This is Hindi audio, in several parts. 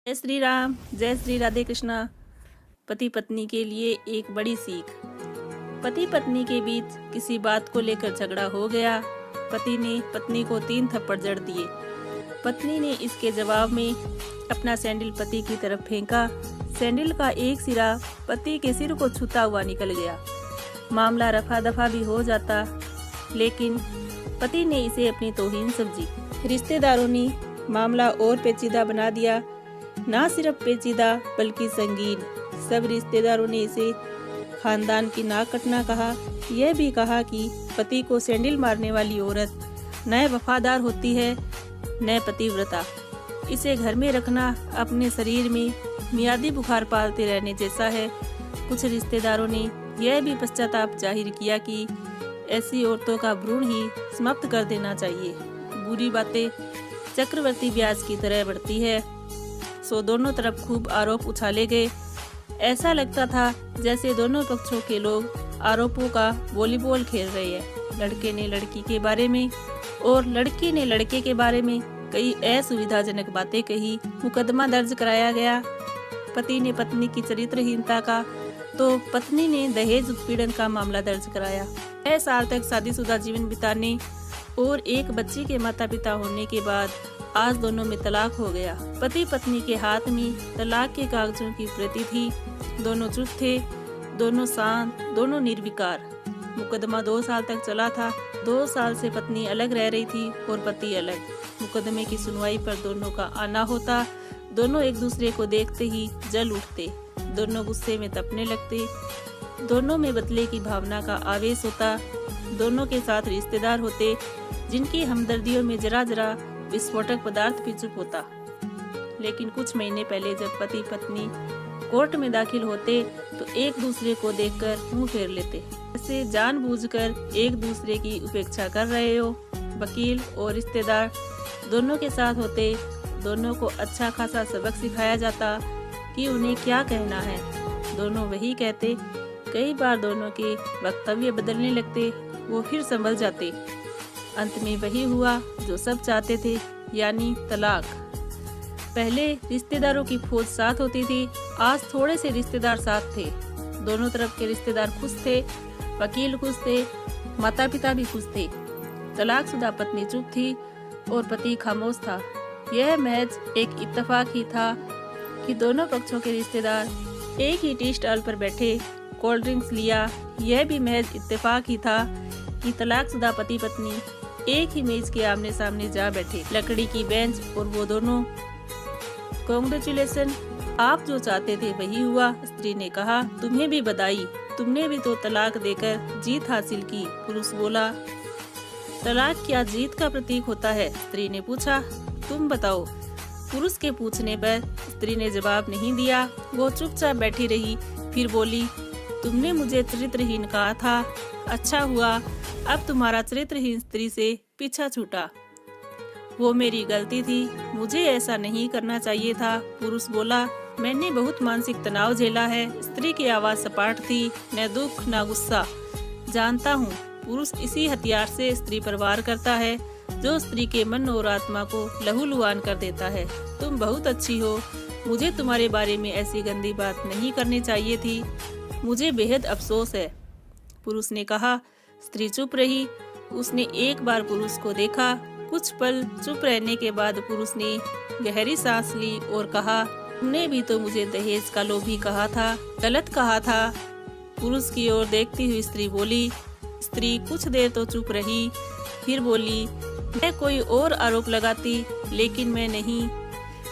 जय श्री राम, जय श्री राधे कृष्णा। पति पत्नी के लिए एक बड़ी सीख। पति पत्नी के बीच किसी बात को लेकर झगड़ा हो गया। पति ने पत्नी को 3 थप्पड़ जड़ दिए। पत्नी ने इसके जवाब में अपना सैंडल पति की तरफ फेंका। सैंडल का एक सिरा पति के सिर को छूता हुआ निकल गया। मामला रफा दफा भी हो जाता, लेकिन पति ने इसे अपनी तौहीन समझी। रिश्तेदारों ने मामला और पेचीदा बना दिया। ना सिर्फ पेचीदा बल्कि संगीन। सब रिश्तेदारों ने इसे खानदान की नाक कटना कहा। यह भी कहा कि पति को सैंडल मारने वाली औरत न वफादार होती है न पतिव्रता। इसे घर में रखना अपने शरीर में मियादी बुखार पालते रहने जैसा है। कुछ रिश्तेदारों ने यह भी पश्चाताप जाहिर किया कि ऐसी औरतों का भ्रूण ही समाप्त कर देना चाहिए। बुरी बातें चक्रवर्ती ब्याज की तरह बढ़ती है। सो दोनों तरफ खूब आरोप उछाले गए। ऐसा लगता था जैसे दोनों पक्षों के लोग आरोपों का वॉलीबॉल खेल रहे हैं। लड़के ने लड़की के बारे में और लड़की ने लड़के के बारे में कई असुविधाजनक बातें कही। मुकदमा दर्ज कराया गया। पति ने पत्नी की चरित्रहीनता का तो पत्नी ने दहेज उत्पीड़न का मामला दर्ज कराया। 6 साल तक शादीशुदा जीवन बिताने और एक बच्चे के माता पिता होने के बाद आज दोनों में तलाक हो गया। पति पत्नी के हाथ में तलाक के कागजों की प्रति थी। दोनों चुप थे, दोनों शांत, दोनों निर्विकार। मुकदमा 2 साल तक चला था। 2 साल से पत्नी अलग रह रही थी और पति अलग। मुकदमे की सुनवाई पर दोनों का आना होता। दोनों एक दूसरे को देखते ही जल उठते। दोनों गुस्से में तपने लगते। दोनों में बदले की भावना का आवेश होता। दोनों के साथ रिश्तेदार होते जिनकी हमदर्दियों में जरा जरा विस्फोटक पदार्थ भी चुप होता। लेकिन कुछ महीने पहले जब पति पत्नी कोर्ट में दाखिल होते तो एक दूसरे को देखकर मुंह फेर लेते, जैसे जानबूझकर एक दूसरे की उपेक्षा कर रहे हो। वकील और रिश्तेदार दोनों के साथ होते। दोनों को अच्छा खासा सबक सिखाया जाता कि उन्हें क्या कहना है। दोनों वही कहते। कई बार दोनों के वक्तव्य बदलने लगते, वो फिर संभल जाते। अंत में वही हुआ जो सब चाहते थे, यानी तलाक। पहले रिश्तेदारों की फौज साथ होती थी, आज थोड़े से रिश्तेदार साथ थे। दोनों तरफ के रिश्तेदार खुश थे, वकील खुश थे, माता पिता भी खुश थे। तलाकशुदा पत्नी चुप थी और पति खामोश था। यह महज एक इत्तेफाक ही था कि दोनों पक्षों के रिश्तेदार एक ही टी स्टॉल पर बैठे कोल्ड ड्रिंक्स लिया। यह भी महज इत्तेफाक ही था कि तलाकशुदा पति पत्नी एक ही मेज के आमने सामने जा बैठे। लकड़ी की बेंच और वो दोनों। कांग्रेचुलेशन, आप जो चाहते थे वही हुआ। स्त्री ने कहा, तुम्हें भी बधाई, तुमने भी तो तलाक देकर जीत हासिल की। पुरुष बोला, तलाक क्या जीत का प्रतीक होता है? स्त्री ने पूछा, तुम बताओ। पुरुष के पूछने पर स्त्री ने जवाब नहीं दिया। वो चुपचाप बैठी रही। फिर बोली, तुमने मुझे चरित्रहीन कहा था। अच्छा हुआ अब तुम्हारा चरित्रहीन स्त्री से पीछा छूटा। वो मेरी गलती थी, मुझे ऐसा नहीं करना चाहिए था। पुरुष बोला, मैंने बहुत मानसिक तनाव झेला है। स्त्री की आवाज सपाट थी, न दुख न गुस्सा। जानता हूँ, पुरुष इसी हथियार से स्त्री पर वार करता है जो स्त्री के मन और आत्मा को लहूलुहान कर देता है। तुम बहुत अच्छी हो, मुझे तुम्हारे बारे में ऐसी गंदी बात नहीं करनी चाहिए थी। मुझे बेहद अफसोस है। पुरुष ने कहा। स्त्री चुप रही। उसने एक बार पुरुष को देखा। कुछ पल चुप रहने के बाद पुरुष ने गहरी सांस ली और कहा, तुमने भी तो मुझे दहेज का लोभी कहा था। गलत कहा था। पुरुष की ओर देखती हुई स्त्री बोली। स्त्री कुछ देर तो चुप रही, फिर बोली, मैं कोई और आरोप लगाती, लेकिन मैं नहीं।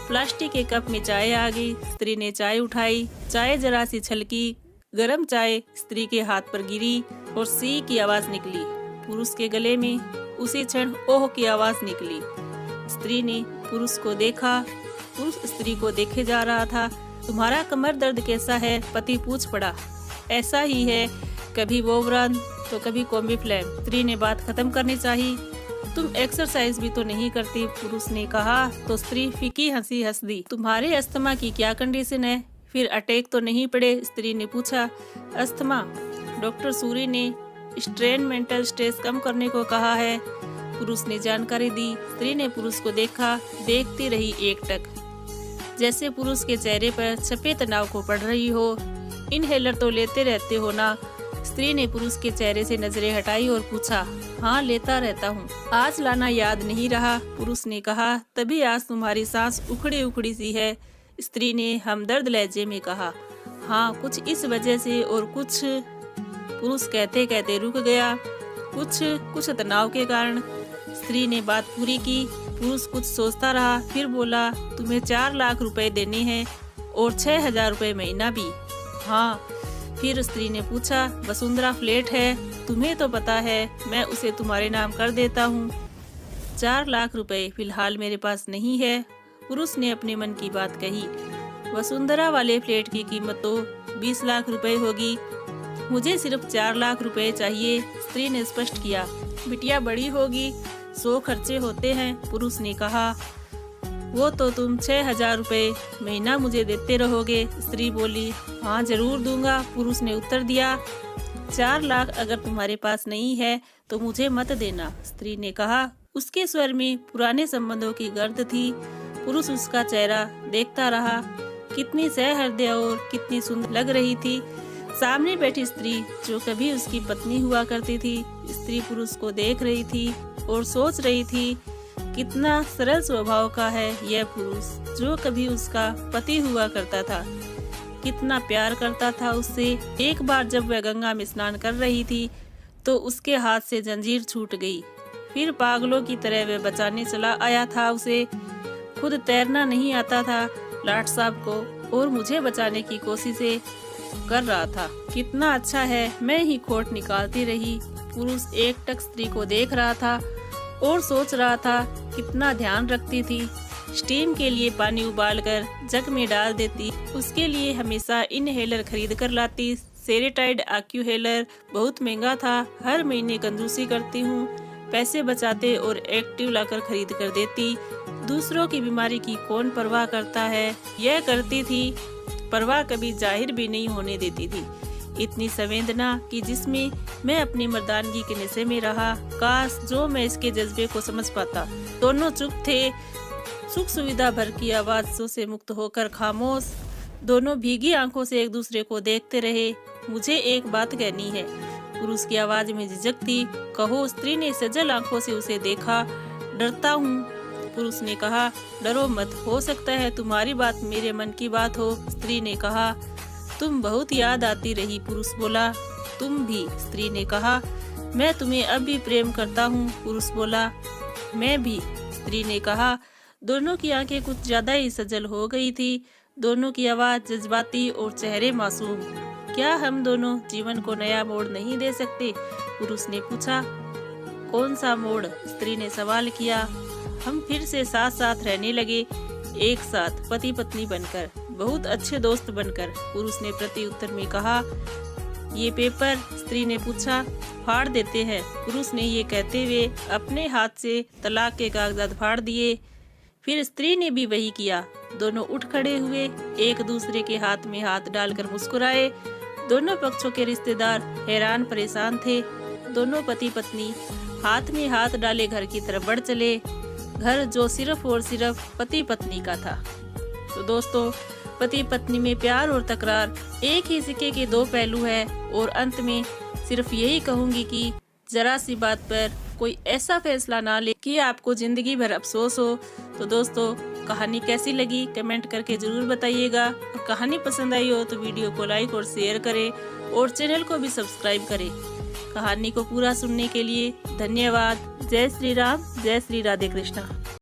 प्लास्टिक के कप में चाय आ गई। स्त्री ने चाय उठाई। चाय जरा सी छलकी। गरम चाय स्त्री के हाथ पर गिरी और सी की आवाज निकली। पुरुष के गले में उसी क्षण ओह की आवाज निकली। स्त्री ने पुरुष को देखा। पुरुष स्त्री को देखे जा रहा था। तुम्हारा कमर दर्द कैसा है? पति पूछ पड़ा। ऐसा ही है, कभी वोवरान तो कभी कॉम्बीफ्लैम। स्त्री ने बात खत्म करनी चाहिए। तुम एक्सरसाइज भी तो नहीं करती, पुरुष ने कहा। तो स्त्री फीकी हंसी हंस दी। तुम्हारे अस्थमा की क्या कंडीशन है? फिर अटैक तो नहीं पड़े? स्त्री ने पूछा। अस्थमा, डॉक्टर सूरी ने स्ट्रेन मेंटल स्ट्रेस कम करने को कहा है, पुरुष ने जानकारी दी। स्त्री ने पुरुष को देखा, देखती रही एकटक। जैसे पुरुष के चेहरे पर छपे तनाव को पड़ रही हो। इनहेलर तो लेते रहते हो ना? स्त्री ने पुरुष के चेहरे से नजरें हटाई और पूछा। हाँ, लेता रहता हूँ। आज लाना याद नहीं रहा? पुरुष ने कहा। तभी आज तुम्हारी सांस उखड़ी उखड़ी सी है, स्त्री ने हमदर्द लहजे में कहा। हाँ, कुछ इस वजह से और कुछ, पुरुष कहते कहते रुक गया। कुछ तनाव के कारण। स्त्री ने बात पूरी की। पुरुष कुछ सोचता रहा, फिर बोला, तुम्हें 4 लाख रुपए देने हैं और 6,000 रुपए महीना भी। हाँ। फिर स्त्री ने पूछा, वसुंधरा फ्लैट है, तुम्हें तो पता है, मैं उसे तुम्हारे नाम कर देता हूँ। 4 लाख रुपए फिलहाल मेरे पास नहीं है, पुरुष ने अपने मन की बात कही। वसुंधरा वाले फ्लैट की कीमत तो 20 लाख रुपए होगी, मुझे सिर्फ 4 लाख रुपए चाहिए, स्त्री ने स्पष्ट किया। बिटिया बड़ी होगी, 100 खर्चे होते हैं, पुरुष ने कहा। वो तो तुम 6,000 रुपए महीना मुझे देते रहोगे, स्त्री बोली। हाँ, जरूर दूंगा, पुरुष ने उत्तर दिया। 4 लाख अगर तुम्हारे पास नहीं है तो मुझे मत देना, स्त्री ने कहा। उसके स्वर में पुराने संबंधों की गर्द थी। पुरुष उसका चेहरा देखता रहा। कितनी सहृदय और कितनी सुंदर लग रही थी। सामने बैठी स्त्री जो कभी उसकी पत्नी हुआ करती थी। स्त्री पुरुष को देख रही थी और सोच रही थी, कितना सरल स्वभाव का है यह पुरुष जो कभी उसका पति हुआ करता था। कितना प्यार करता था उससे। एक बार जब वह गंगा में स्नान कर रही थी तो उसके हाथ से जंजीर छूट गई। फिर पागलों की तरह वह बचाने चला आया था उसे। खुद तैरना नहीं आता था लाट साहब को और मुझे बचाने की कोशिशें कर रहा था। कितना अच्छा है, मैं ही खोट निकालती रही। पुरुष एकटक स्त्री को देख रहा था और सोच रहा था, कितना ध्यान रखती थी। स्टीम के लिए पानी उबालकर जग में डाल देती, उसके लिए हमेशा इनहेलर खरीद कर लाती। सेरेटाइड एक्यूहेलर बहुत महंगा था, हर महीने कंजूसी करती हूँ, पैसे बचाते और एक्टिव लाकर खरीद कर देती। दूसरों की बीमारी की कौन परवाह करता है, यह करती थी। परवाह कभी जाहिर भी नहीं होने देती थी। इतनी संवेदना कि जिसमें मैं अपनी मर्दानगी के नशे में रहा। काश जो मैं इसके जज्बे को समझ पाता। दोनों चुप थे। सुख सुविधा भर की आवाज़ों से मुक्त होकर खामोश। दोनों भीगी आंखों से एक दूसरे को देखते रहे। मुझे एक बात कहनी है, पुरुष की आवाज में झिझक थी। कहो, स्त्री ने सजल आंखों से उसे देखा। डरता हूँ, पुरुष ने कहा। डरो मत, हो सकता है तुम्हारी बात मेरे मन की बात हो, स्त्री ने कहा। तुम बहुत याद आती रही, पुरुष बोला। तुम भी, स्त्री ने कहा। मैं तुम्हें अब भी प्रेम करता हूँ, पुरुष बोला। मैं भी, स्त्री ने कहा। दोनों की आंखें कुछ ज्यादा ही सजल हो गई थी। दोनों की आवाज जज्बाती और चेहरे मासूम। क्या हम दोनों जीवन को नया मोड़ नहीं दे सकते, पुरुष ने पूछा। कौन सा मोड़, स्त्री ने सवाल किया। हम फिर से साथ साथ रहने लगे, एक साथ पति पत्नी बनकर, बहुत अच्छे दोस्त बनकर, पुरुष ने प्रति उत्तर में कहा। ये पेपर, स्त्री ने पूछा। फाड़ देते हैं, पुरुष ने ये कहते हुए अपने हाथ से तलाक के कागजात फाड़ दिए। फिर स्त्री ने भी वही किया। दोनों उठ खड़े हुए, एक दूसरे के हाथ में हाथ डालकर मुस्कुराए। दोनों पक्षों के रिश्तेदार हैरान परेशान थे। दोनों पति पत्नी हाथ में हाथ डाले घर की तरफ बढ़ चले, घर जो सिर्फ और सिर्फ पति पत्नी का था। तो दोस्तों, पति पत्नी में प्यार और तकरार एक ही सिक्के के दो पहलू है। और अंत में सिर्फ यही कहूंगी कि जरा सी बात पर कोई ऐसा फैसला ना ले कि आपको जिंदगी भर अफसोस हो। तो दोस्तों, कहानी कैसी लगी कमेंट करके जरूर बताइएगा। और कहानी पसंद आई हो तो वीडियो को लाइक और शेयर करें और चैनल को भी सब्सक्राइब करें। कहानी को पूरा सुनने के लिए धन्यवाद। जय श्री राम, जय श्री राधे कृष्णा।